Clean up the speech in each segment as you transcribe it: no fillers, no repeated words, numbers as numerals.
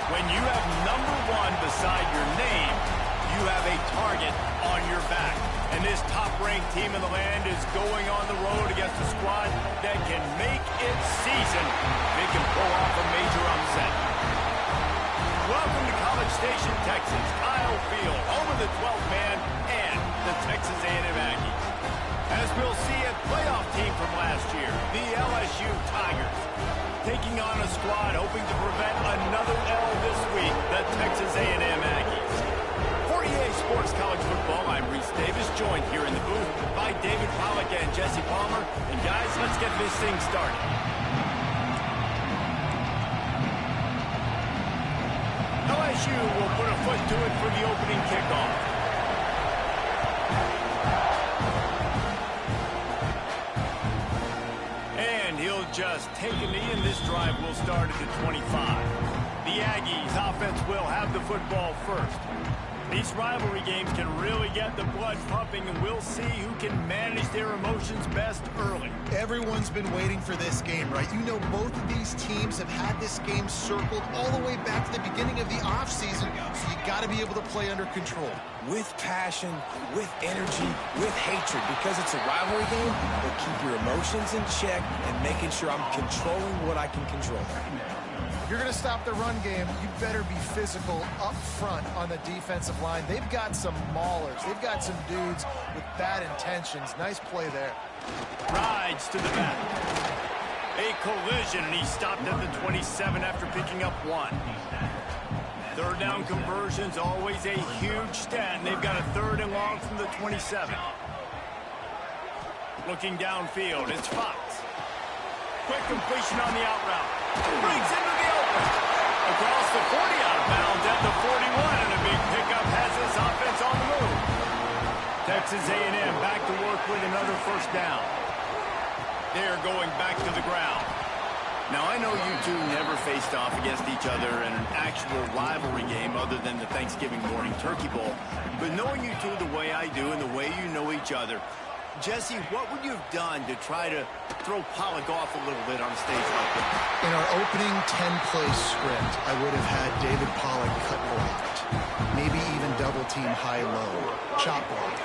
When you have #1 beside your name, you have a target on your back. And this top-ranked team in the land is going on the road against a squad that can make its season. They can pull off a major upset. Welcome to College Station, Texas. Kyle Field, home of the 12th man and the Texas A&M Aggies. As we'll see, a playoff team from last year, the LSU Tigers, taking on a squad hoping to prevent another L this week, the Texas A&M Aggies. For EA Sports College Football, I'm Reese Davis, joined here in the booth by David Pollack and Jesse Palmer. And guys, let's get this thing started. LSU will put a foot to it for the opening kickoff. And he'll just take a knee, and this drive will start at the 25. The Aggies offense will have the football first. These rivalry games can really get the blood pumping, and we'll see who can manage their emotions best early. Everyone's been waiting for this game, right? You know, both of these teams have had this game circled all the way back to the beginning of the offseason, so you got to be able to play under control. With passion, with energy, with hatred, because it's a rivalry game, but keep your emotions in check and making sure I'm controlling what I can control. If you're going to stop the run game, you better be physical up front on the defensive line. They've got some maulers. They've got some dudes with bad intentions. Nice play there. Rides to the back. A collision, and he stopped at the 27 after picking up 1. Third down conversions, always a huge stat, and they've got a 3rd and long from the 27. Looking downfield, it's Fox. Quick completion on the out route. Brings into the open. Across the 40, out of bounds at the 41, and a big pickup has this offense on the move. Texas A&M back to work with another 1st down. They're going back to the ground. Now, I know you two never faced off against each other in an actual rivalry game other than the Thanksgiving morning Turkey Bowl. But knowing you two the way I do and the way you know each other, Jesse, what would you have done to try to throw Pollack off a little bit on a stage like this? In our opening 10-play script, I would have had David Pollack cut blocked, maybe even double-team high-low, chop blocked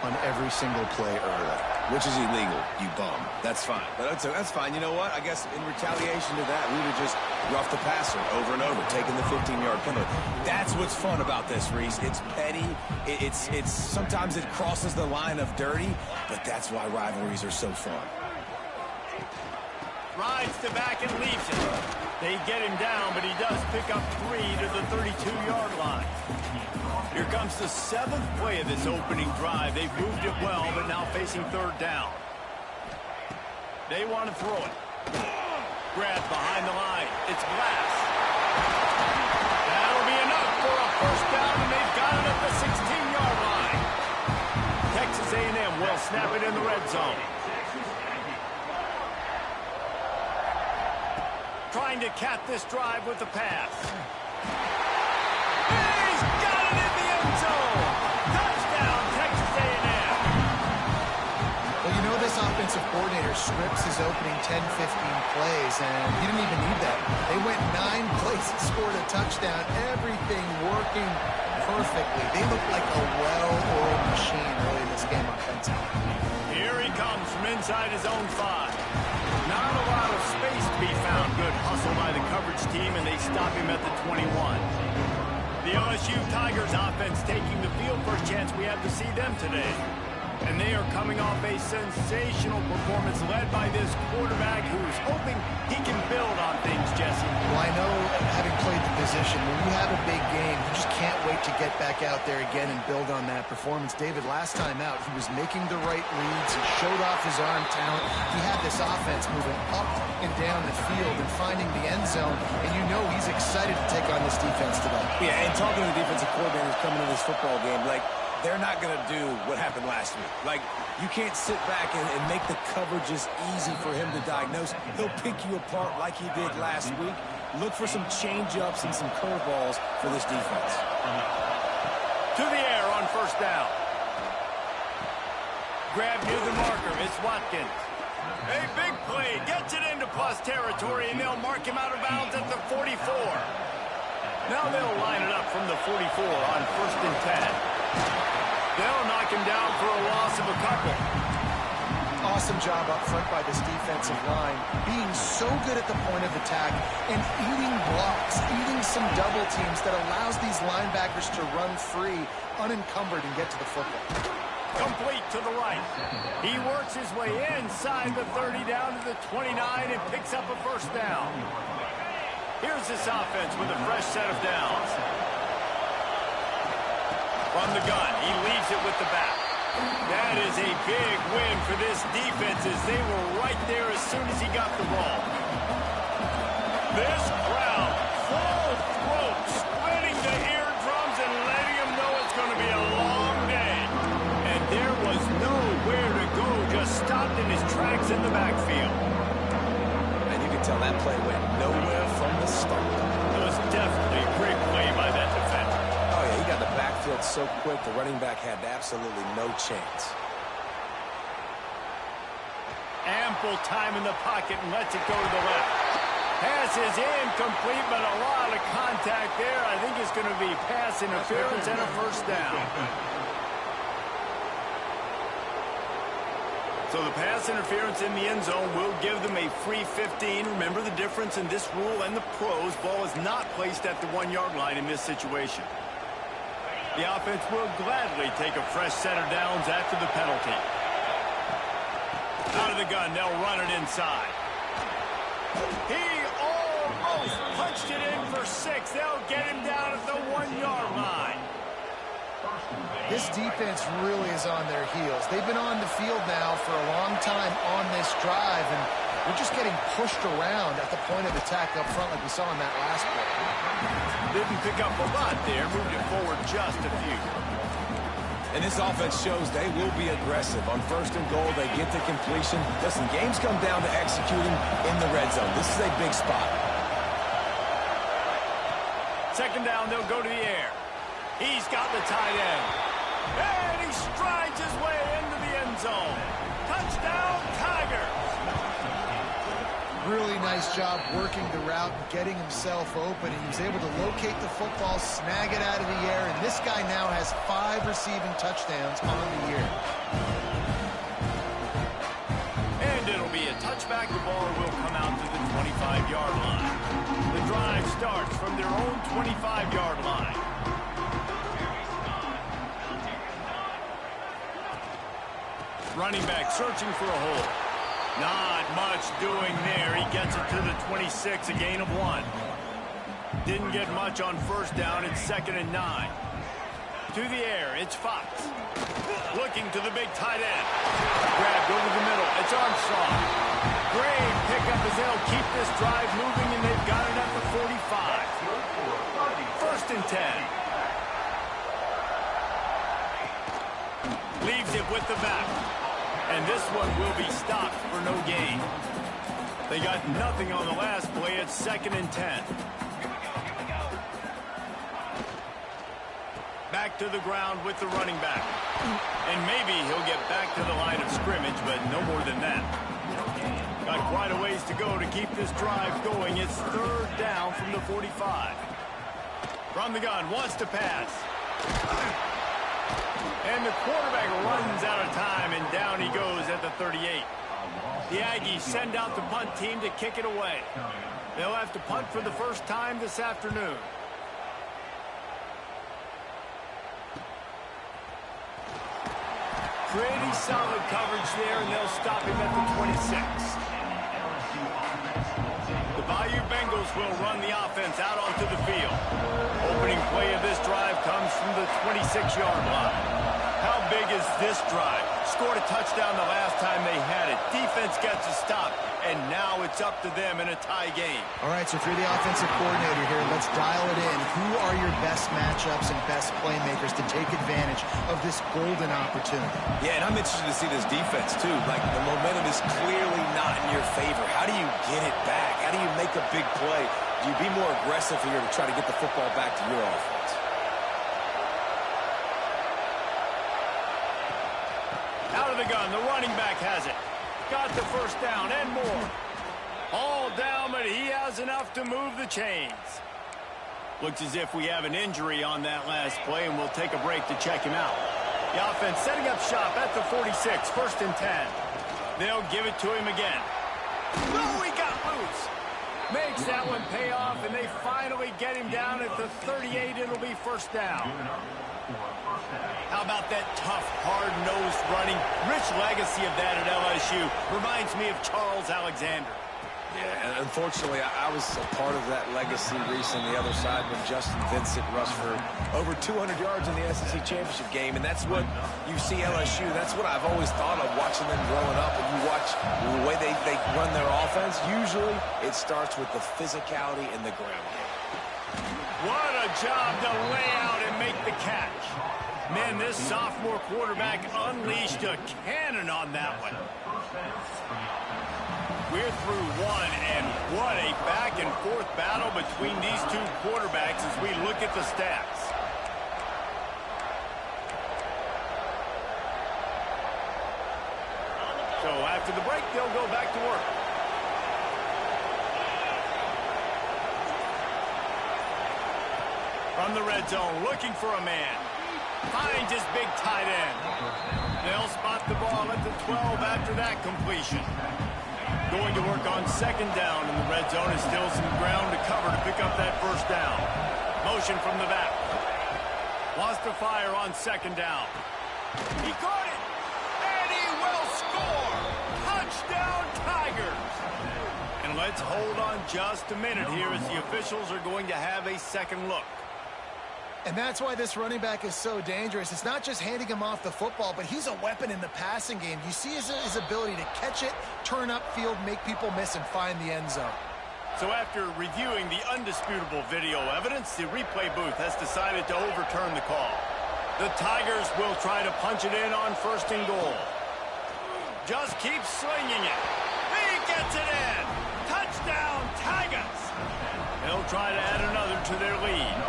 on every single play early. Which is illegal, you bum. That's fine. But that's fine. You know what? I guess in retaliation to that, we would have just roughed the passer over and over, taking the 15-yard penalty. That's what's fun about this, Reese. It's petty. It's sometimes it crosses the line of dirty, but that's why rivalries are so fun. Rides to back and leaves it. They get him down, but he does pick up 3 to the 32-yard line. Here comes the 7th play of this opening drive. They've moved it well, but now facing 3rd down. They want to throw it. Grab behind the line. It's Glass. That'll be enough for a 1st down, and they've got it at the 16-yard line. Texas A&M will snap it in the red zone. Trying to cap this drive with the pass. He's got it in the end zone. Touchdown, Texas A&M. Well, you know, this offensive coordinator scripts his opening 10, 15 plays, and he didn't even need that. They went 9 plays and scored a touchdown. Everything working perfectly. They look like a well-oiled machine early in this game offensively. Here he comes from inside his own 5. Not a lot of space to be found. Good hustle by the coverage team, and they stop him at the 21. The LSU Tigers offense taking the field. First chance we have to see them today. And they are coming off a sensational performance led by this quarterback who's hoping he can build on things, Jesse. Well, I know, having played the position, when you have a big game, you just can't wait to get back out there again and build on that performance. David, last time out, he was making the right reads. He showed off his arm talent. He had this offense moving up and down the field and finding the end zone. And you know he's excited to take on this defense today. Yeah, and talking to the defensive coordinators coming into this football game, like, they're not going to do what happened last week. Like, you can't sit back and make the coverages easy for him to diagnose. He'll pick you apart like he did last week. Look for some change-ups and some curveballs for this defense. To the air on 1st down. Grab near the marker. It's Watkins. A big play. Gets it into plus territory, and they'll mark him out of bounds at the 44. Now they'll line it up from the 44 on 1st and 10. They'll knock him down for a loss of a couple. Awesome job up front by this defensive line, being so good at the point of attack and eating blocks, eating some double teams that allows these linebackers to run free, unencumbered, and get to the football. Complete to the right. He works his way inside the 30 down to the 29 and picks up a first down. Here's this offense with a fresh set of downs. From the gun, he leaves it with the back. That is a big win for this defense as they were right there as soon as he got the ball. This crowd, full throat, splitting the eardrums and letting them know it's going to be a long day. And there was nowhere to go, just stopped in his tracks in the backfield. And you can tell that play went nowhere from the start. It was definitely a great play by that defender. Oh, yeah, he got the backfield so quick, the running back had absolutely no chance. Ample time in the pocket and lets it go to the left. Pass is incomplete, but a lot of contact there. I think it's going to be pass interference and a first down. So the pass interference in the end zone will give them a free 15. Remember the difference in this rule and the pros. Ball is not placed at the 1-yard line in this situation. The offense will gladly take a fresh set of downs after the penalty. Out of the gun, they'll run it inside. He almost punched it in for 6. They'll get him down at the 1-yard line. This defense really is on their heels. They've been on the field now for a long time on this drive, and they're just getting pushed around at the point of attack up front like we saw in that last play. Didn't pick up a lot there, moved it forward just a few. And this offense shows they will be aggressive. On 1st and goal, they get to completion. Listen, games come down to executing in the red zone. This is a big spot. 2nd down, they'll go to the air. He's got the tight end. And he strides his way into the end zone. Touchdown, Tigers! Really nice job working the route and getting himself open. He was able to locate the football, snag it out of the air, and this guy now has 5 receiving touchdowns on the year. And it'll be a touchback. The ball will come out to the 25-yard line. The drive starts from their own 25-yard line. Running back searching for a hole. Not much doing there. He gets it to the 26, a gain of 1. Didn't get much on 1st down. It's 2nd and 9. To the air, it's Fox. Looking to the big tight end. Grabbed over the middle. It's Armstrong. Great pickup as they'll keep this drive moving, and they've got it at the 45. 1st and 10. Leaves it with the back. And this one will be stopped for no gain. They got nothing on the last play. It's 2nd and 10. Back to the ground with the running back. And maybe he'll get back to the line of scrimmage, but no more than that. Got quite a ways to go to keep this drive going. It's 3rd down from the 45. From the gun, wants to pass. And the quarterback runs out of time, and down he goes at the 38. The Aggies send out the punt team to kick it away. They'll have to punt for the first time this afternoon. Pretty solid coverage there, and they'll stop him at the 26. The Bayou Bengals will run the offense out onto the field. Opening play of this drive comes from the 26-yard line. How big is this drive? Scored a touchdown the last time they had it. Defense gets a stop, and now it's up to them in a tie game. All right, so if you're the offensive coordinator here, let's dial it in. Who are your best matchups and best playmakers to take advantage of this golden opportunity? Yeah, and I'm interested to see this defense, too. Like, the momentum is clearly not in your favor. How do you get it back? How do you make a big play? Do you be more aggressive here to try to get the football back to your offense? Out of the gun, the running back has it. Got the first down and more. All down, but he has enough to move the chains. Looks as if we have an injury on that last play, and we'll take a break to check him out. The offense setting up shop at the 46, 1st and 10. They'll give it to him again. Oh, he got loose. Makes that one pay off, and they finally get him down at the 38. It'll be 1st down. How about that tough, hard-nosed running? Rich legacy of that at LSU. Reminds me of Charles Alexander. Yeah, and unfortunately, I was a part of that legacy, Reese, on the other side when Justin Vincent rushed for over 200 yards in the SEC championship game, and that's what you see LSU. That's what I've always thought of watching them growing up, and you watch the way they run their offense. Usually, it starts with the physicality in the ground game. What a job to lay out and make the catch. Man, this sophomore quarterback unleashed a cannon on that one. We're through one, and what a back-and-forth battle between these two quarterbacks as we look at the stats. So after the break, they'll go back to work. From the red zone, looking for a man. Finds his big tight end. They'll spot the ball at the 12 after that completion. Going to work on 2nd down in the red zone, is still some ground to cover to pick up that 1st down. Motion from the back. Wants to fire on 2nd down. He caught it, and he will score. Touchdown, Tigers. And let's hold on just a minute here as the officials are going to have a second look. And that's why this running back is so dangerous. It's not just handing him off the football, but he's a weapon in the passing game. You see his ability to catch it, turn upfield, make people miss, and find the end zone. So after reviewing the undisputable video evidence, the replay booth has decided to overturn the call. The Tigers will try to punch it in on 1st and goal. Just keep slinging it. He gets it in. Touchdown, Tigers. They'll try to add another to their lead.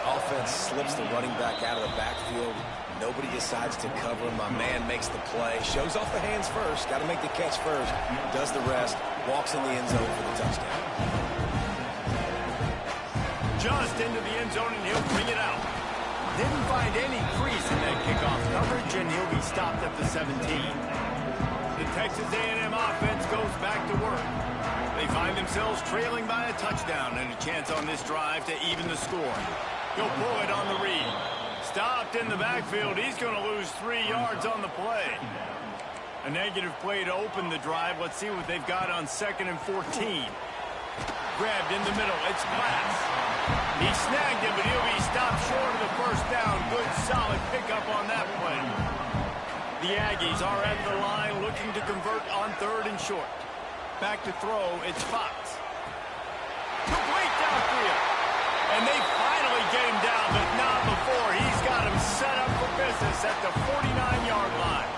Offense slips the running back out of the backfield. Nobody decides to cover him. My man makes the play. Shows off the hands first. Got to make the catch first. Does the rest. Walks in the end zone for the touchdown. Just into the end zone, and he'll bring it out. Didn't find any crease in that kickoff coverage, and he'll be stopped at the 17. The Texas A&M offense goes back to work. They find themselves trailing by a touchdown and a chance on this drive to even the score. He'll pull it on the read. Stopped in the backfield. He's going to lose 3 yards on the play. A negative play to open the drive. Let's see what they've got on 2nd and 14. Grabbed in the middle. It's Glass. He snagged it, but he'll be stopped short of the 1st down. Good, solid pickup on that play. The Aggies are at the line looking to convert on 3rd and short. Back to throw. It's Fox. Complete downfield. And they finally get him down, but not before. He's got him set up for business at the 49-yard line.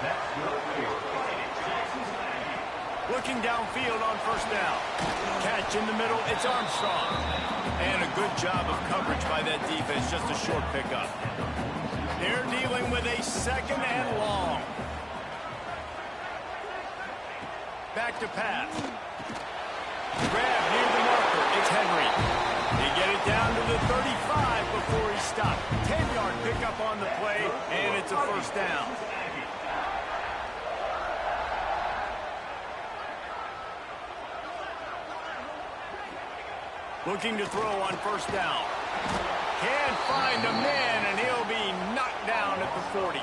Looking downfield on 1st down. Catch in the middle, it's Armstrong. And a good job of coverage by that defense, just a short pickup. They're dealing with a 2nd and long. Back to pass. Grab near the marker, it's Henry. They get it down to the 35 before he stopped. 10-yard pickup on the play, and it's a 1st down. Looking to throw on 1st down. Can't find a man, and he'll be knocked down at the 40.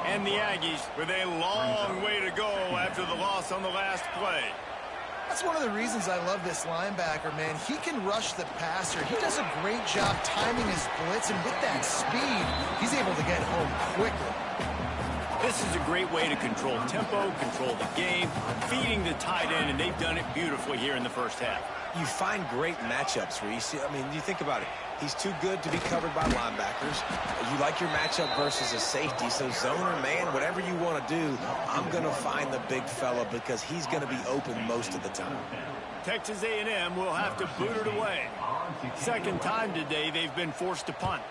And the Aggies with a long way to go after the loss on the last play. That's one of the reasons I love this linebacker, man. He can rush the passer. He does a great job timing his blitz, and with that speed, he's able to get home quickly. This is a great way to control tempo, control the game, feeding the tight end, and they've done it beautifully here in the 1st half. You find great matchups, Reese. I mean, you think about it. He's too good to be covered by linebackers. You like your matchup versus a safety. So zone or man, whatever you want to do, I'm going to find the big fella because he's going to be open most of the time. Texas A&M will have to boot it away. 2nd time today they've been forced to punt.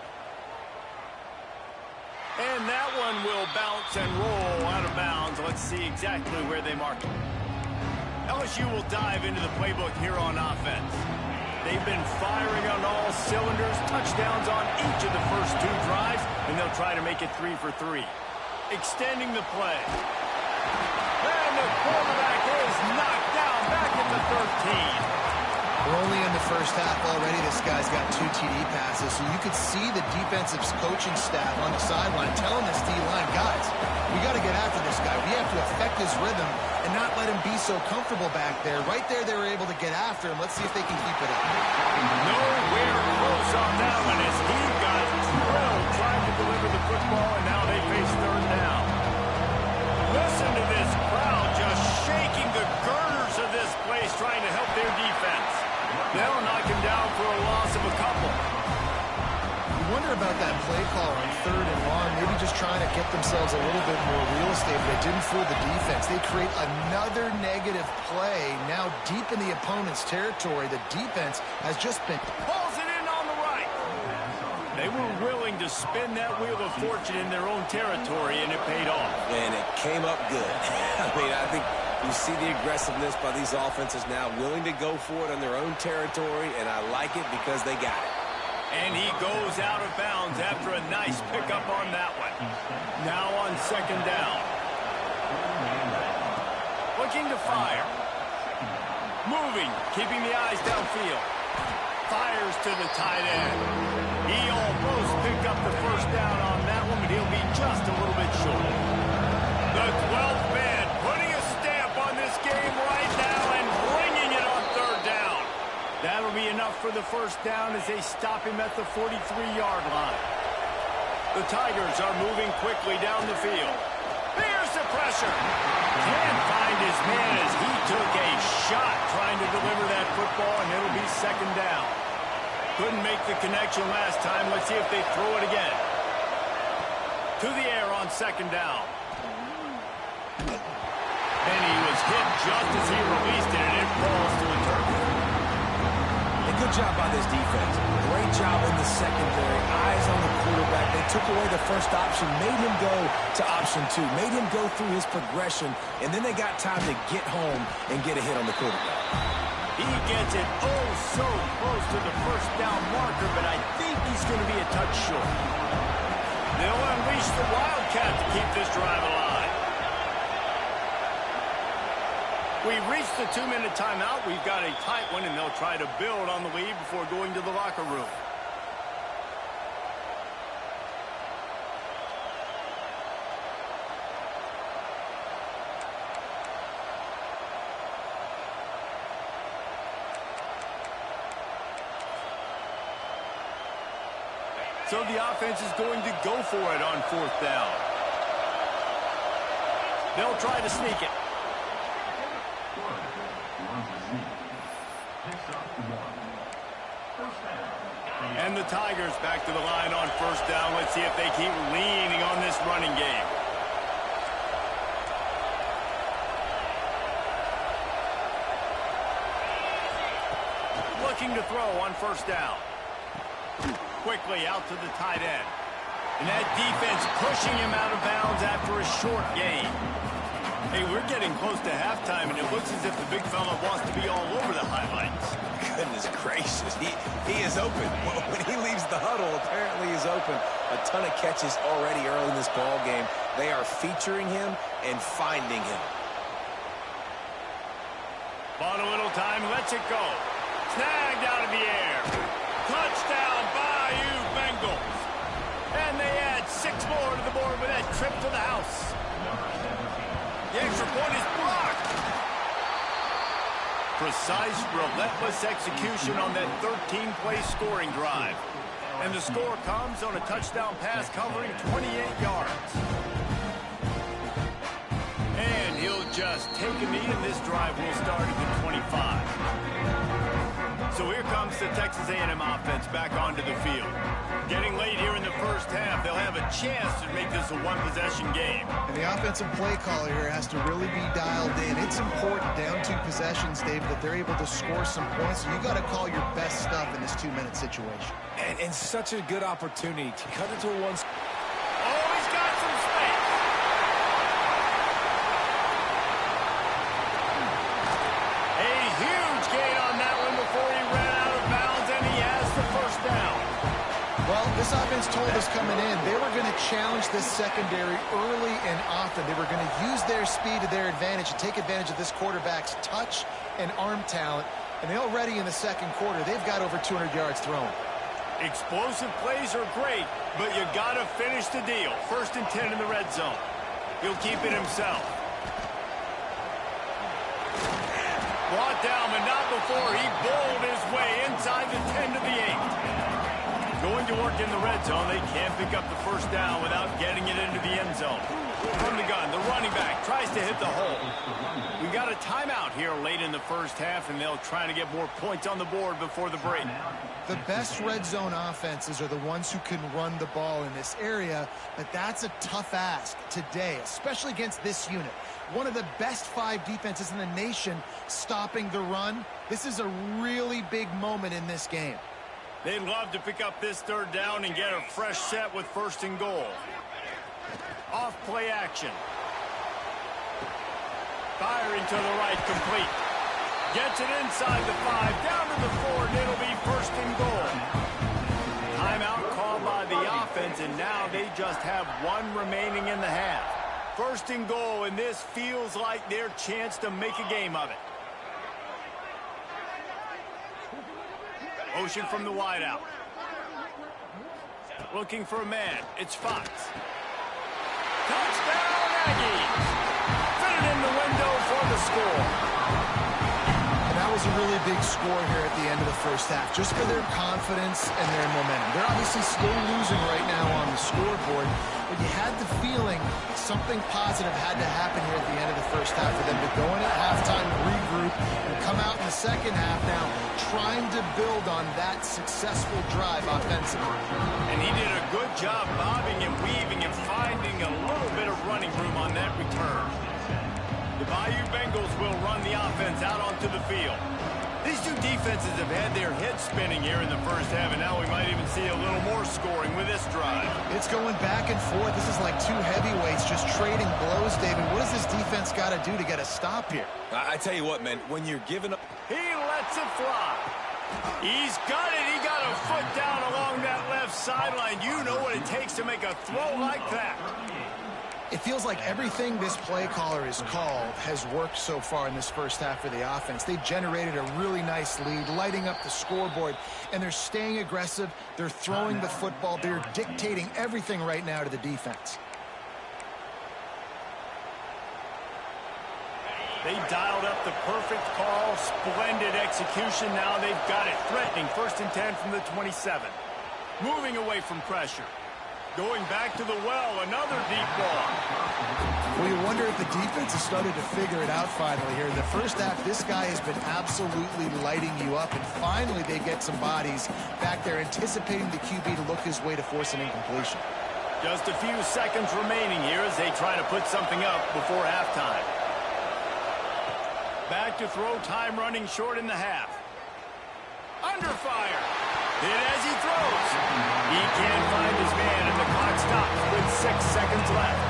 And that one will bounce and roll out of bounds. Let's see exactly where they mark it. LSU will dive into the playbook here on offense. They've been firing on all cylinders, touchdowns on each of the first 2 drives, and they'll try to make it 3 for 3. Extending the play. And the quarterback is knocked down back at the 13. We're only in the first half already. This guy's got 2 TD passes, so you could see the defensive coaching staff on the sideline telling this D-line, guys, we got to get after this guy. We have to affect his rhythm and not let him be so comfortable back there. Right there, they were able to get after him. Let's see if they can keep it up. Nowhere close on that one as he got drilled trying to deliver the football, and now they face 3rd down. Listen to this crowd just shaking the girders of this place trying to help their defense. They'll knock him down for a loss of a couple. You wonder about that play call on 3rd and long, maybe just trying to get themselves a little bit more real estate, but it didn't fool the defense. They create another negative play now deep in the opponent's territory. The defense has just been... Pulls it in on the right. They were willing to spin that wheel of fortune in their own territory, and it paid off. And it came up good. I think you see the aggressiveness by these offenses now, willing to go for it on their own territory, and I like it because they got it. And he goes out of bounds after a nice pickup on that one. Now on 2nd down. Looking to fire. Moving, keeping the eyes downfield. Fires to the tight end. He almost picked up the 1st down on that one, but he'll be just a little bit short. The 12th man putting a stamp on this game right now and bringing it on 3rd down. That'll be enough for the 1st down as they stop him at the 43-yard line. The Tigers are moving quickly down the field. There's the pressure. Can't find his man as he took a shot trying to deliver that football, and it'll be 2nd down. Couldn't make the connection last time. Let's see if they throw it again. To the air on 2nd down. And he was hit just as he released it, and it falls to the turf. A good job by this defense. Great job in the secondary. Eyes on the quarterback. They took away the first option, made him go to option 2, made him go through his progression, and then they got time to get home and get a hit on the quarterback. He gets it oh so close to the 1st down marker, but I think he's going to be a touch short. They'll unleash the Wildcat to keep this drive alive. We've reached the 2-minute timeout. We've got a tight one, and they'll try to build on the lead before going to the locker room. So the offense is going to go for it on 4th down. They'll try to sneak it. And the Tigers back to the line on 1st down. Let's see if they keep leaning on this running game. Looking to throw on 1st down. Quickly out to the tight end. And that defense pushing him out of bounds after a short gain. Hey, we're getting close to halftime, and it looks as if the big fella wants to be all over the highlights. Goodness gracious, he is open. When he leaves the huddle, apparently he's open. A ton of catches already early in this ball game. They are featuring him and finding him. Bought a little time, lets it go. Snagged out of the air. Touchdown, Bayou Bengals. And they add 6 more to the board with that trip to the house. The extra point is blocked. Precise, relentless execution on that 13-play scoring drive. And the score comes on a touchdown pass covering 28 yards. And he'll just take a knee, and this drive will start at the 25. So here comes the Texas A&M offense back onto the field. Getting late here in the first half, they'll have a chance to make this a one-possession game. And the offensive play caller here has to really be dialed in. It's important down 2 possessions, Dave, that they're able to score some points. So you got to call your best stuff in this 2-minute situation. And such a good opportunity to cut it to a one. Oh, he's got some space. A huge gain on that one before he ran out of bounds. This offense told us coming in they were going to challenge this secondary early and often. They were going to use their speed to their advantage and take advantage of this quarterback's touch and arm talent. And they already in the second quarter, they've got over 200 yards thrown. Explosive plays are great, but you got to finish the deal. 1st and 10 in the red zone. He'll keep it himself. Brought down, but not before he bowled his way inside the 10 to the 8. Going to work in the red zone, they can't pick up the first down without getting it into the end zone. From the gun, the running back tries to hit the hole. We got a timeout here late in the first half, and they'll try to get more points on the board before the break. The best red zone offenses are the ones who can run the ball in this area, but that's a tough ask today, especially against this unit. One of the best 5 defenses in the nation stopping the run. This is a really big moment in this game. They'd love to pick up this 3rd down and get a fresh set with 1st and goal. Off play action. Firing to the right, complete. Gets it inside the 5, down to the 4, and it'll be 1st and goal. Timeout called by the offense, and now they just have 1 remaining in the half. 1st and goal, and this feels like their chance to make a game of it. Motion from the wideout. Looking for a man. It's Fox. Touchdown, Aggies! Fit it in the window for the score. And that was a really big score here at the end of the first half, just for their confidence and their momentum. They're obviously still losing right now on the scoreboard, but you had the feeling something positive had to happen here at the end of the first half for them to go in at halftime, regroup, and come out in the second half now trying to build on that successful drive offensively. And he did a good job bobbing and weaving and finding a little bit of running room on that return. The Bayou Bengals will run the offense out onto the field. These two defenses have had their heads spinning here in the first half, and now we might even see a little more scoring with this drive. It's going back and forth. This is like 2 heavyweights just trading blows, David. What does this defense got to do to get a stop here? I tell you what, man, when you're giving up... He lets it fly. He's got it. He got a foot down along that left sideline. You know what it takes to make a throw like that. It feels like everything this play caller has called has worked so far in this first half for the offense. They generated a really nice lead, lighting up the scoreboard, and they're staying aggressive. They're throwing the football. They're dictating everything right now to the defense. They dialed up the perfect call. Splendid execution. Now they've got it. Threatening 1st and 10 from the 27. Moving away from pressure. Going back to the well, another deep ball. Well, you wonder if the defense has started to figure it out finally here. In the first half, this guy has been absolutely lighting you up, and finally they get some bodies back there anticipating the QB to look his way to force an incompletion. Just a few seconds remaining here as they try to put something up before halftime. Back to throw, time running short in the half. Under fire. Hit as he throws. He can't find his man, and the clock stops with 6 seconds left.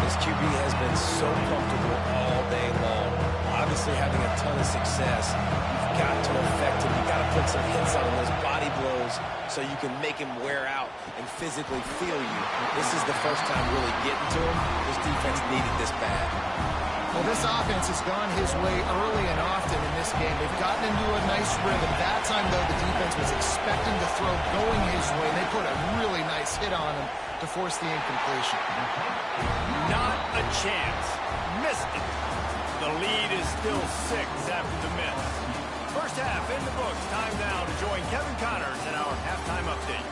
This QB has been so comfortable all day long. Obviously having a ton of success. You've got to affect him. You've got to put some hits on those body blows so you can make him wear out and physically feel you. This is the first time really getting to him. This defense needed this bad. Well, this offense has gone his way early and often in this game. They've gotten into a nice rhythm. That time, though, the defense was expecting the throw going his way. They put a really nice hit on him to force the incompletion. Not a chance. Missed it. The lead is still 6 after the miss. First half in the books. Time now to join Kevin Connors in our halftime update.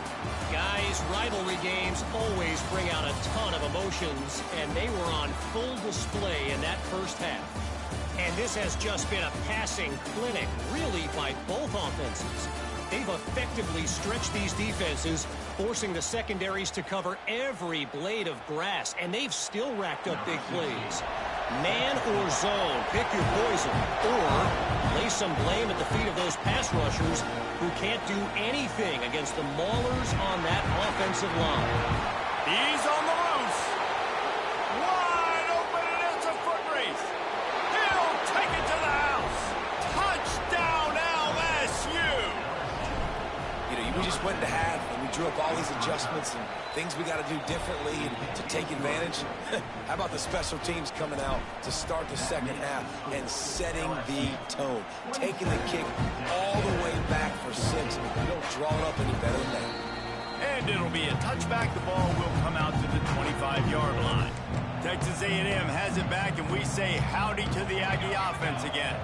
Guys, rivalry games always bring out a ton of emotions, and they were on full display in that first half. And this has just been a passing clinic, really, by both offenses. They've effectively stretched these defenses, forcing the secondaries to cover every blade of grass, and they've still racked up big plays. Man or zone, pick your poison, or lay some blame at the feet of those pass rushers who can't do anything against the maulers on that offensive line. He's on the loose. Wide open, and it's a foot race. He'll take it to the house. Touchdown, LSU. You know, you we just went to half, and we drew up all these adjustments and things we got to do differently and to take advantage. How about the special teams coming out to start the second half and setting the tone, taking the kick all the way back for 6. You don't draw it up any better than that. And it'll be a touchback. The ball will come out to the 25-yard line. Texas A&M has it back, and we say howdy to the Aggie offense again.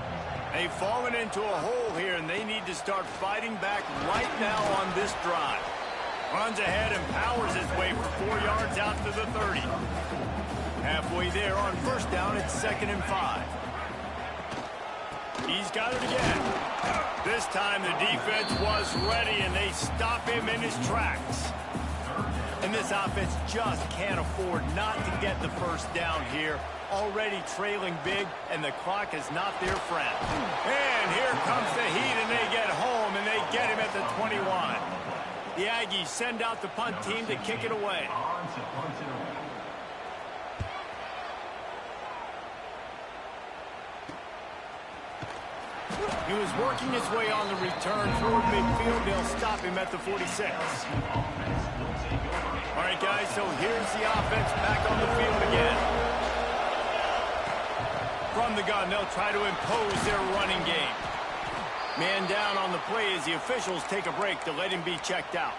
They've fallen into a hole here, and they need to start fighting back right now on this drive. Runs ahead and powers his way for 4 yards out to the 30. Halfway there on first down, it's 2nd and 5. He's got it again. This time the defense was ready, and they stop him in his tracks. And this offense just can't afford not to get the first down here. Already trailing big, and the clock is not their friend. And here comes the heat, and they get home, and they get him at the 21. The Aggies send out the punt team to kick it away. He was working his way on the return toward midfield. They'll stop him at the 46. All right, guys, so here's the offense back on the field again. From the gun, they'll try to impose their running game. Man down on the play as the officials take a break to let him be checked out.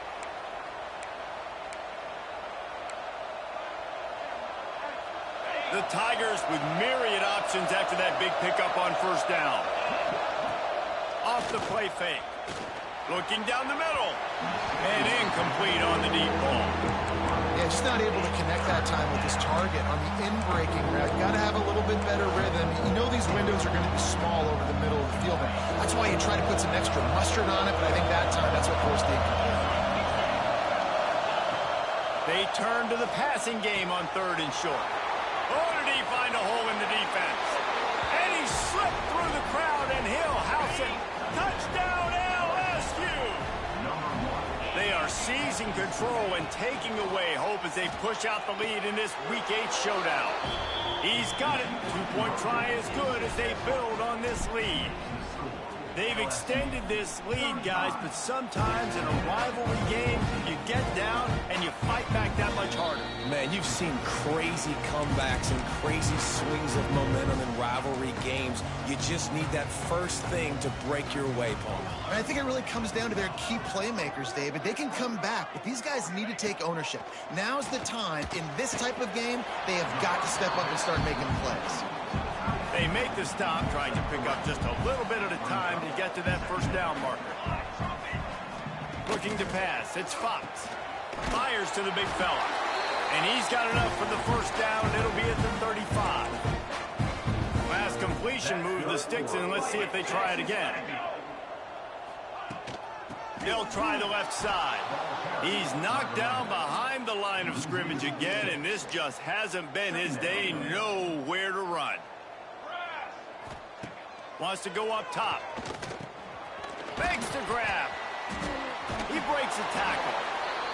The Tigers with myriad options after that big pickup on first down. Off the play fake. Looking down the middle. And incomplete on the deep ball. Yeah, just not able to connect that time with his target on the in-breaking route. Got to have a little bit better rhythm. You know these windows are going to be small over the middle of the field. And that's why you try to put some extra mustard on it, but I think that time that's what forced the incomplete. They turn to the passing game on 3rd and short. Oh, did he find a hole in the defense? And he slipped through the crowd, and he'll house it. Touchdown, LSU! They are seizing control and taking away hope as they push out the lead in this Week 8 showdown. He's got it. 2-point try is good as they build on this lead. They've extended this lead, guys, but sometimes in a rivalry game, you get down and you fight back that much harder. Man, you've seen crazy comebacks and crazy swings of momentum in rivalry games. You just need that first thing to break your way, Paul. And I think it really comes down to their key playmakers, David. They can come back, but these guys need to take ownership. Now's the time. In this type of game, they have got to step up and start making plays. They make the stop, trying to pick up just a little bit at a time to get to that first down marker. Looking to pass, it's Fox. Fires to the big fella. And he's got enough for the first down. It'll be at the 35. Last completion moved the sticks in. Let's see if they try it again. They'll try the left side. He's knocked down behind the line of scrimmage again, and this just hasn't been his day. Nowhere to run. Wants to go up top. Begs to grab. He breaks a tackle.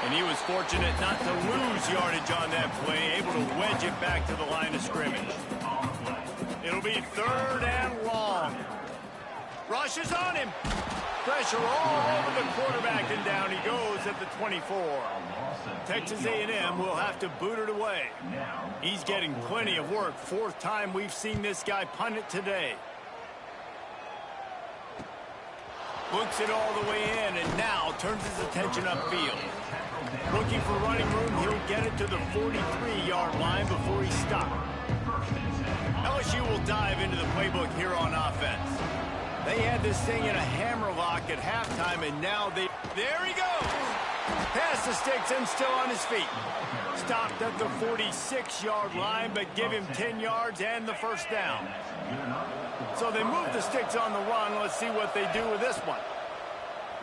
And he was fortunate not to lose yardage on that play, able to wedge it back to the line of scrimmage. It'll be 3rd and long. Rushes on him. Pressure all over the quarterback, and down he goes at the 24. Texas A&M will have to boot it away. He's getting plenty of work. 4th time we've seen this guy punt it today. Looks it all the way in, and now turns his attention upfield. Looking for running room, he'll get it to the 43-yard line before he stopped. LSU will dive into the playbook here on offense. They had this thing in a hammerlock at halftime, and now they... There he goes! Past the sticks and still on his feet. Stopped at the 46-yard line, but give him 10 yards and the first down. So they move the sticks on the run. Let's see what they do with this one.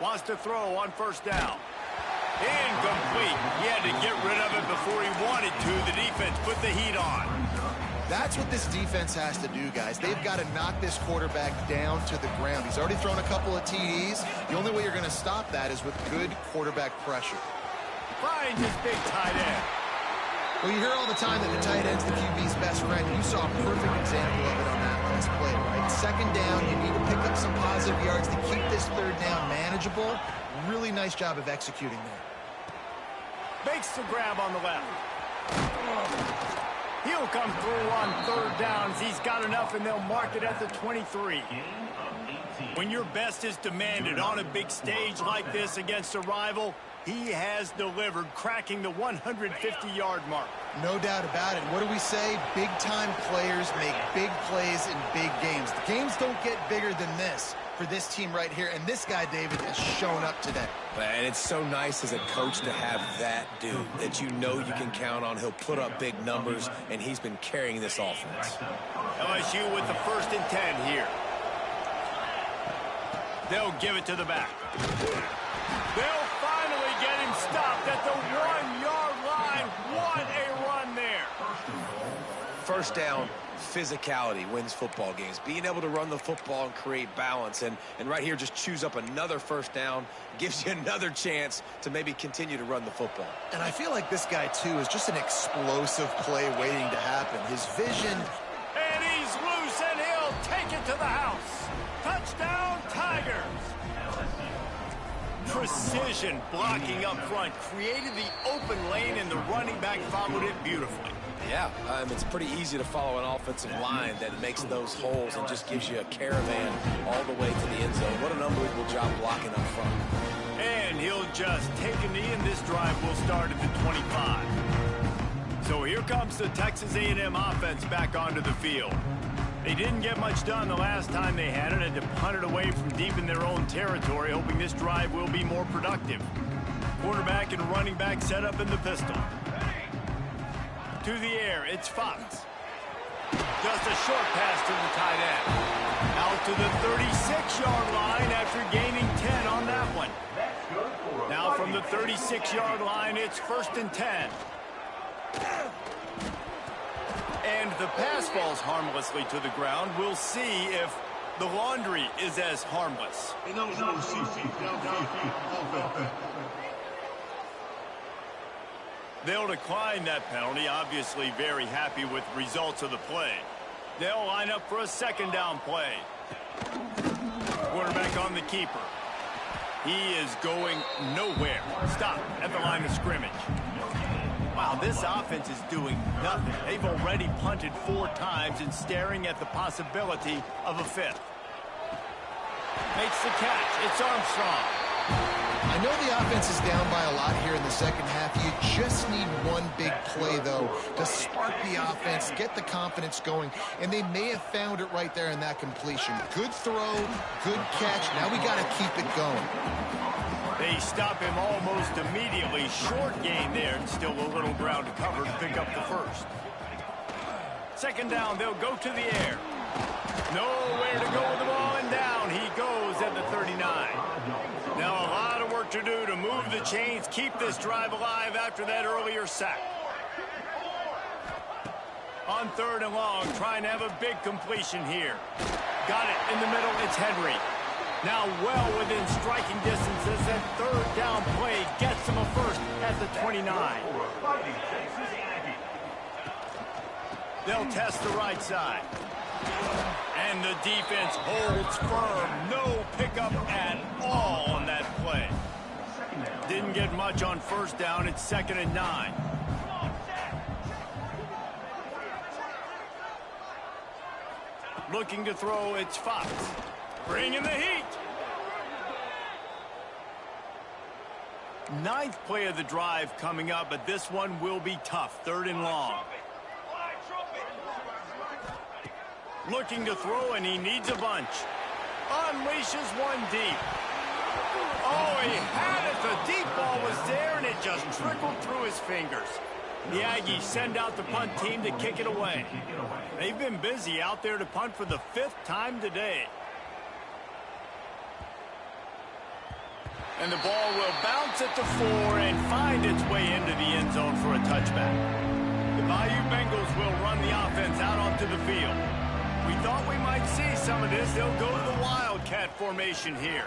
Wants to throw on first down. Incomplete. He had to get rid of it before he wanted to. The defense put the heat on. That's what this defense has to do, guys. They've got to knock this quarterback down to the ground. He's already thrown a couple of TDs. The only way you're going to stop that is with good quarterback pressure. Finds his big tight end. Well, you hear all the time that the tight end's the QB's best friend. You saw a perfect example of it on that last play, right? Second down, you need to pick up some positive yards to keep this third down manageable. Really nice job of executing there. Makes the grab on the left. He'll come through on third downs. He's got enough, and they'll mark it at the 23. When your best is demanded on a big stage like this against a rival, he has delivered, cracking the 150-yard mark. No doubt about it. What do we say? Big-time players make big plays in big games. The games don't get bigger than this for this team right here, and this guy, David, has shown up today. And it's so nice as a coach to have that dude that you know you can count on. He'll put up big numbers, and he's been carrying this offense. LSU with the 1st and 10 here. They'll give it to the back. They'll finally get him stopped at the 1-yard line. What a run there. First down, physicality wins football games. Being able to run the football and create balance. And right here, just choose up another first down. Gives you another chance to maybe continue to run the football. And I feel like this guy, too, is just an explosive play waiting to happen. His vision. And he's loose, and he'll take it to the house. Touchdown, Tigers. Precision blocking up front created the open lane, and the running back followed it beautifully. Yeah, it's pretty easy to follow an offensive line that makes those holes and just gives you a caravan all the way to the end zone. What an unbelievable job blocking up front. And he'll just take a knee, and this drive will start at the 25. So here comes the Texas A&M offense back onto the field. They didn't get much done the last time they had it, and to punt it away from deep in their own territory, hoping this drive will be more productive. Quarterback and running back set up in the pistol. To the air, it's Fox. Just a short pass to the tight end. Out to the 36-yard line after gaining 10 on that one. Now from the 36-yard line, it's 1st and 10. And the pass falls harmlessly to the ground. We'll see if the laundry is as harmless. They'll decline that penalty, obviously very happy with the results of the play. They'll line up for a 2nd down play. Quarterback on the keeper. He is going nowhere. Stop at the line of scrimmage. Wow, this offense is doing nothing. They've already punted 4 times and staring at the possibility of a 5th. Makes the catch. It's Armstrong. I know the offense is down by a lot here in the second half. You just need one big play, though, to spark the offense, get the confidence going, and they may have found it right there in that completion. Good throw, good catch. Now we got to keep it going. They stop him almost immediately. Short gain there, and still a little ground to cover to pick up the 1st. 2nd down, they'll go to the air. Nowhere to go with the ball, and down he goes at the 39. Now a lot of work to do to move the chains, keep this drive alive after that earlier sack. On 3rd and long, trying to have a big completion here. Got it in the middle, it's Henry. Now well within striking distance as that 3rd down play gets him a 1st at the 29. They'll test the right side. And the defense holds firm. No pickup at all on that play. Didn't get much on 1st down. It's 2nd and 9. Looking to throw, it's Fox. Bringing the heat. 9th play of the drive coming up, but this one will be tough. 3rd and long. Looking to throw, and he needs a bunch. Unleashes one deep. Oh, he had it. The deep ball was there, and it just trickled through his fingers. The Aggies send out the punt team to kick it away. They've been busy out there to punt for the 5th time today. And the ball will bounce at the 4 and find its way into the end zone for a touchback. The Bayou Bengals will run the offense out onto the field. We thought we might see some of this. They'll go to the Wildcat formation here.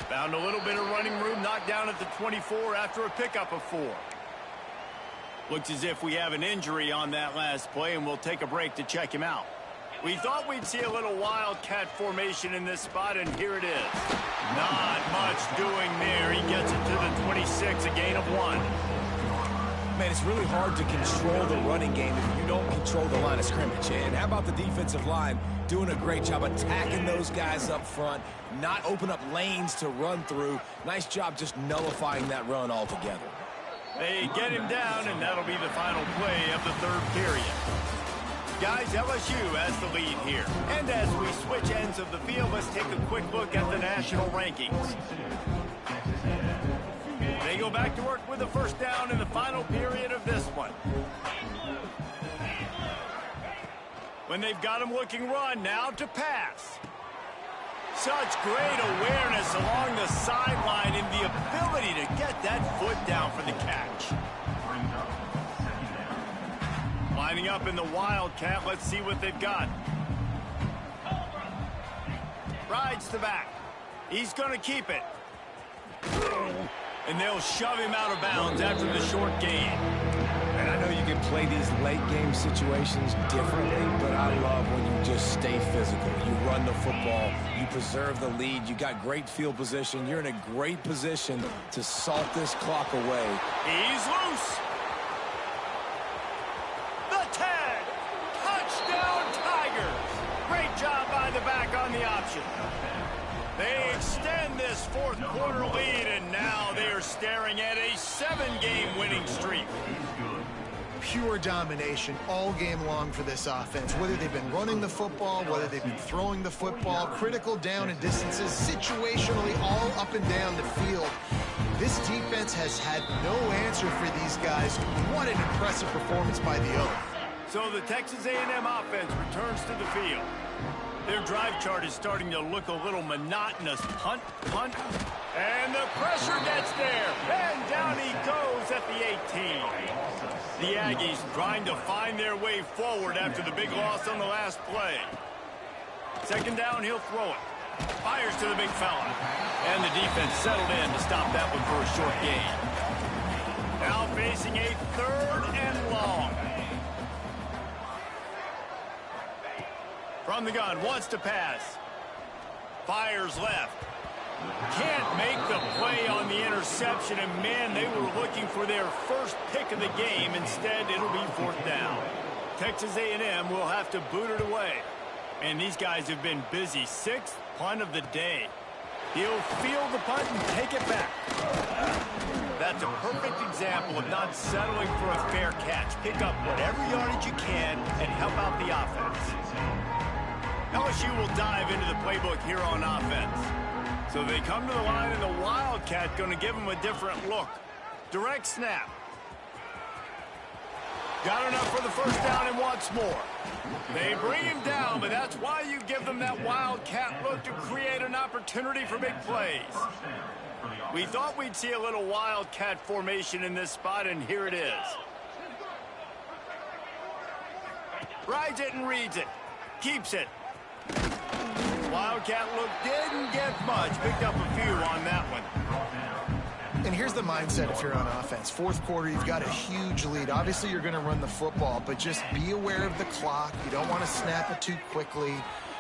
Found a little bit of running room, knocked down at the 24 after a pickup of 4. Looks as if we have an injury on that last play, and we'll take a break to check him out. We thought we'd see a little wildcat formation in this spot, and here it is. Not much doing there. He gets it to the 26, a gain of 1. Man, it's really hard to control the running game if you don't control the line of scrimmage. And how about the defensive line doing a great job attacking those guys up front, not open up lanes to run through. Nice job just nullifying that run altogether. They get him down, and that'll be the final play of the third period. Guys, LSU has the lead here. And as we switch ends of the field, let's take a quick look at the national rankings. They go back to work with a first down in the final period of this one. When they've got him looking run, now to pass. Such great awareness along the sideline and the ability to get that foot down for the catch. Lining up in the Wildcat, let's see what they've got. Rides the back. He's going to keep it. And they'll shove him out of bounds after the short gain. And I know you can play these late game situations differently, but I love when you just stay physical. You run the football, you preserve the lead, you got great field position, you're in a great position to salt this clock away. He's loose. The tag. Touchdown Tigers. Great job by the back on the option. They extend this fourth quarter lead, and now they are staring at a 7-game winning streak. Pure domination all game long for this offense. Whether they've been running the football, whether they've been throwing the football, critical down and distances, situationally all up and down the field. This defense has had no answer for these guys. What an impressive performance by the Oak. So the Texas A&M offense returns to the field. Their drive chart is starting to look a little monotonous. Punt, punt, and the pressure gets there. And down he goes at the 18. The Aggies trying to find their way forward after the big loss on the last play. Second down, he'll throw it. Fires to the big fella. And the defense settled in to stop that one for a short gain. Now facing a 3rd and long. From the gun, wants to pass. Fires left. Can't make the play on the interception, and man, they were looking for their first pick of the game. Instead, it'll be 4th down. Texas A&M will have to boot it away. And these guys have been busy. 6th punt of the day. He'll field the punt and take it back. That's a perfect example of not settling for a fair catch. Pick up whatever yardage you can and help out the offense. LSU will dive into the playbook here on offense. So they come to the line, and the Wildcat going to give them a different look. Direct snap. Got enough for the first down and wants more. They bring him down, but that's why you give them that Wildcat look, to create an opportunity for big plays. We thought we'd see a little Wildcat formation in this spot, and here it is. Rides it and reads it. Keeps it. Wildcat look didn't get much. Picked up a few on that one. And here's the mindset if you're on offense. 4th quarter, you've got a huge lead. Obviously, you're going to run the football, but just be aware of the clock. You don't want to snap it too quickly.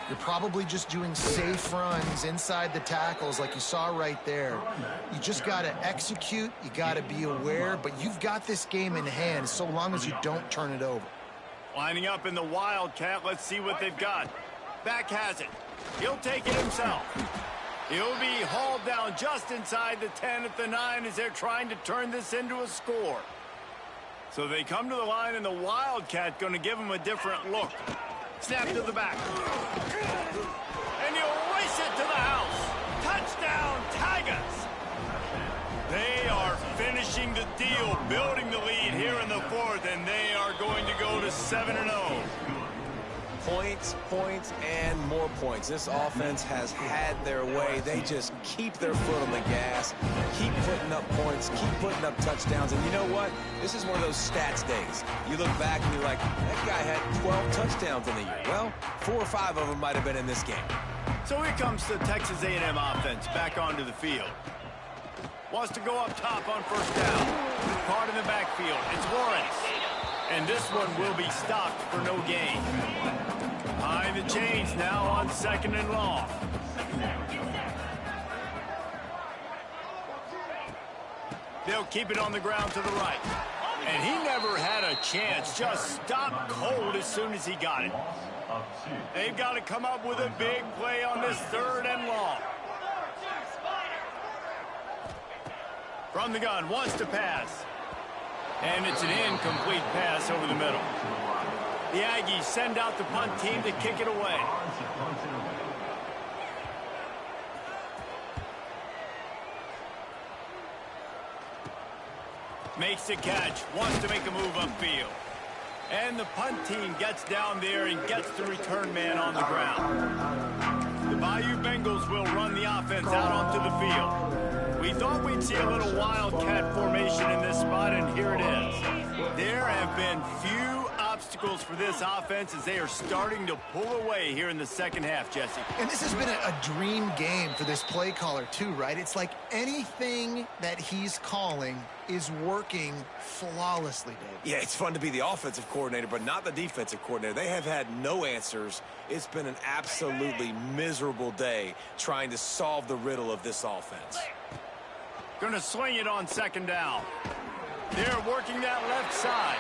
You're probably just doing safe runs inside the tackles like you saw right there. You just got to execute. You got to be aware, but you've got this game in hand so long as you don't turn it over. Lining up in the Wildcat, let's see what they've got. Back has it. He'll take it himself. He'll be hauled down just inside the 10 at the 9 as they're trying to turn this into a score. So they come to the line, and the Wildcat going to give them a different look. Snap to the back. And he'll race it to the house. Touchdown, Tigers. They are finishing the deal, building the lead here in the 4th, and they are going to go to 7-0. Points, points, and more points. This offense has had their way. They just keep their foot on the gas, keep putting up points, keep putting up touchdowns. And you know what? This is one of those stats days. You look back and you're like, that guy had 12 touchdowns in the year. Well, 4 or 5 of them might have been in this game. So here comes the Texas A&M offense back onto the field. Wants to go up top on first down. Caught in the backfield. It's Lawrence. And this one will be stopped for no gain. Behind the chains now on 2nd and long. They'll keep it on the ground to the right. And he never had a chance. Just stopped cold as soon as he got it. They've got to come up with a big play on this 3rd and long. From the gun, wants to pass. And it's an incomplete pass over the middle. The Aggies send out the punt team to kick it away. Makes the catch, wants to make a move upfield. And the punt team gets down there and gets the return man on the ground. The Bayou Bengals will run the offense out onto the field. We thought we'd see a little wildcat formation in this spot, and here it is. There have been few obstacles for this offense as they are starting to pull away here in the 2nd half, Jesse. And this has been a dream game for this play caller too, right? It's like anything that he's calling is working flawlessly, Dave. Yeah, it's fun to be the offensive coordinator, but not the defensive coordinator. They have had no answers. It's been an absolutely miserable day trying to solve the riddle of this offense. Gonna swing it on 2nd down. They're working that left side.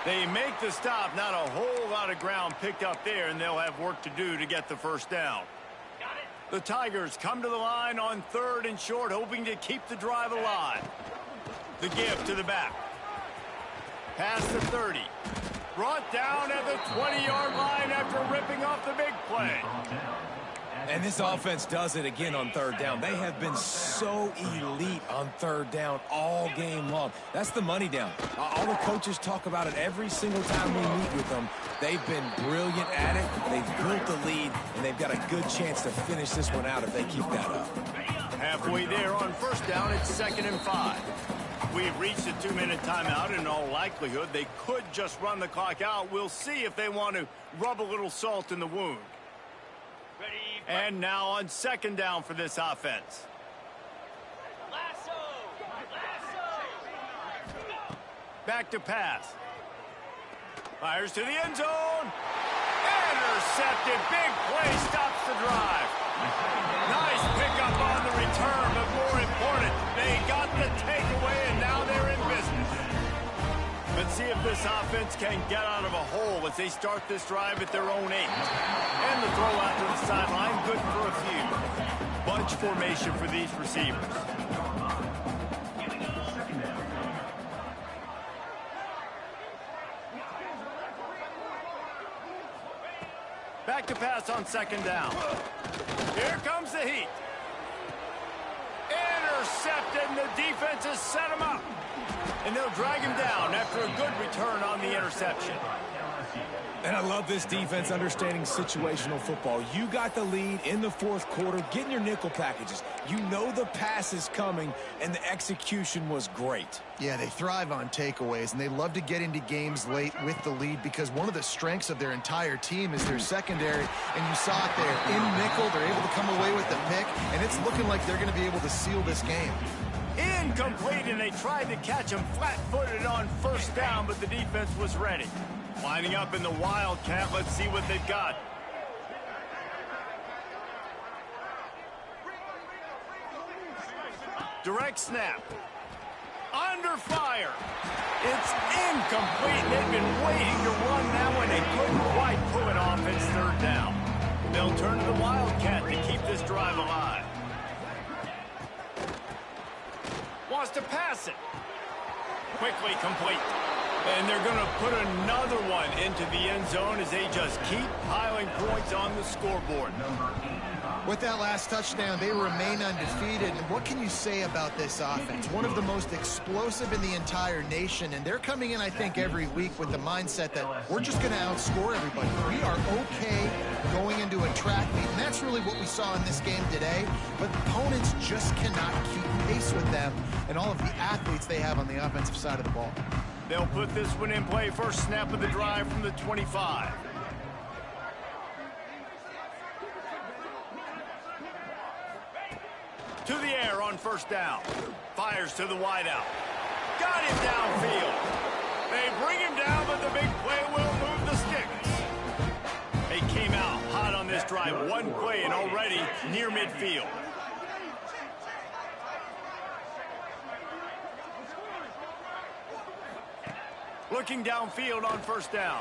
They make the stop. Not a whole lot of ground picked up there, and they'll have work to do to get the first down. The Tigers come to the line on 3rd and short, hoping to keep the drive alive. The give to the back. Past the 30. Brought down at the 20-yard line after ripping off the big play. And this offense does it again on 3rd down. They have been so elite on 3rd down all game long. That's the money down. All the coaches talk about it every single time we meet with them. They've been brilliant at it. They've built the lead, and they've got a good chance to finish this one out if they keep that up. Halfway there on 1st down, it's 2nd and 5. We've reached a 2-minute timeout. In all likelihood, they could just run the clock out. We'll see if they want to rub a little salt in the wound. And now on 2nd down for this offense. Back to pass. Fires to the end zone. Intercepted. Big play stops the drive. Nice pickup on the return, but more important, they got the takeaway, and now they're in business. Let's see if this offense can get out of a hole as they start this drive at their own 8. And the throw out to the sideline, good for a few. Bunch formation for these receivers. Back to pass on 2nd down. Here comes the heat. Intercepted, and the defense has set him up. And they'll drag him down after a good return on the interception. And I love this defense understanding situational football. You got the lead in the 4th quarter, getting your nickel packages. You know the pass is coming, and the execution was great. Yeah, they thrive on takeaways, and they love to get into games late with the lead because one of the strengths of their entire team is their secondary, and you saw it there. In nickel, they're able to come away with the pick, and it's looking like they're going to be able to seal this game. Incomplete, and they tried to catch him flat-footed on 1st down, but the defense was ready. Lining up in the Wildcat, let's see what they've got. Direct snap. Under fire. It's incomplete. They've been waiting to run that one. They couldn't quite pull it off. It's 3rd down. They'll turn to the Wildcat to keep this drive alive. Wants to pass it. Quickly complete. And they're going to put another one into the end zone as they just keep piling points on the scoreboard. With that last touchdown, they remain undefeated. And what can you say about this offense? One of the most explosive in the entire nation. And they're coming in, I think, every week with the mindset that we're just going to outscore everybody. We are okay going into a track meet. And that's really what we saw in this game today. But opponents just cannot keep pace with them and all of the athletes they have on the offensive side of the ball. They'll put this one in play. First snap of the drive from the 25. To the air on first down. Fires to the wideout. Got him downfield. They bring him down, but the big play will move the sticks. They came out hot on this drive. One play and already near midfield. Looking downfield on first down.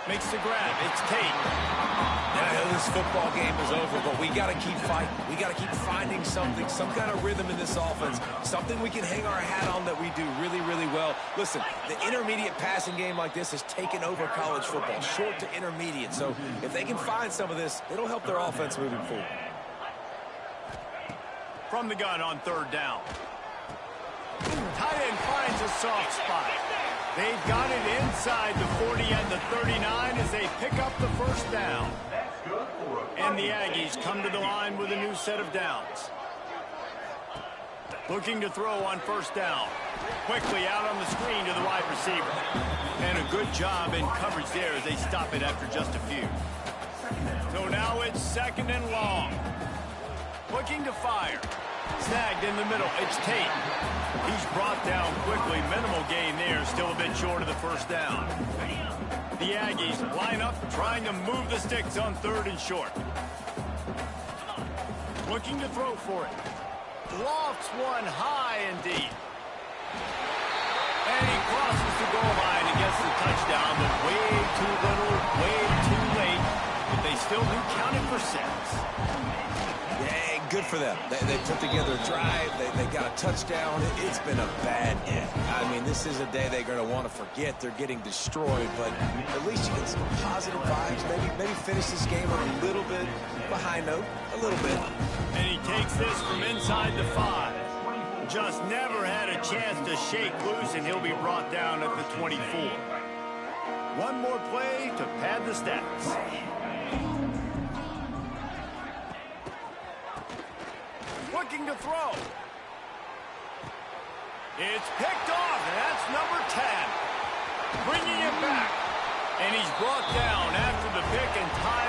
Makes the grab. It's Tate. Yeah, this football game is over, but we got to keep fighting. We got to keep finding something, some kind of rhythm in this offense, something we can hang our hat on that we do really, really well. Listen, the intermediate passing game like this has taken over college football, short to intermediate. So if they can find some of this, it'll help their offense moving forward. From the gun on third down. Tight end finds a soft spot. They've got it inside the 40 and the 39 as they pick up the first down. And the Aggies come to the line with a new set of downs. Looking to throw on first down. Quickly out on the screen to the wide receiver. And a good job in coverage there as they stop it after just a few. So now it's second and long. Looking to fire. Snagged in the middle. It's Tate. He's brought down quickly. Minimal gain there. Still a bit short of the first down. The Aggies line up trying to move the sticks on third and short. Looking to throw for it. Lofts one high and deep. And he crosses the goal line and gets the touchdown, but way too little, way too late. But they still do count it for 6. Yeah, good for them. They put together a drive. They got a touchdown. It's been a bad day. I mean, this is a day they're going to want to forget. They're getting destroyed, but at least you get some positive vibes. Maybe finish this game on a little bit behind note, a little bit. And he takes this from inside the 5. Just never had a chance to shake loose, and he'll be brought down at the 24. One more play to pad the stats. Looking to throw. It's picked off, and that's number 10. Bringing it back. And he's brought down after the pick and tied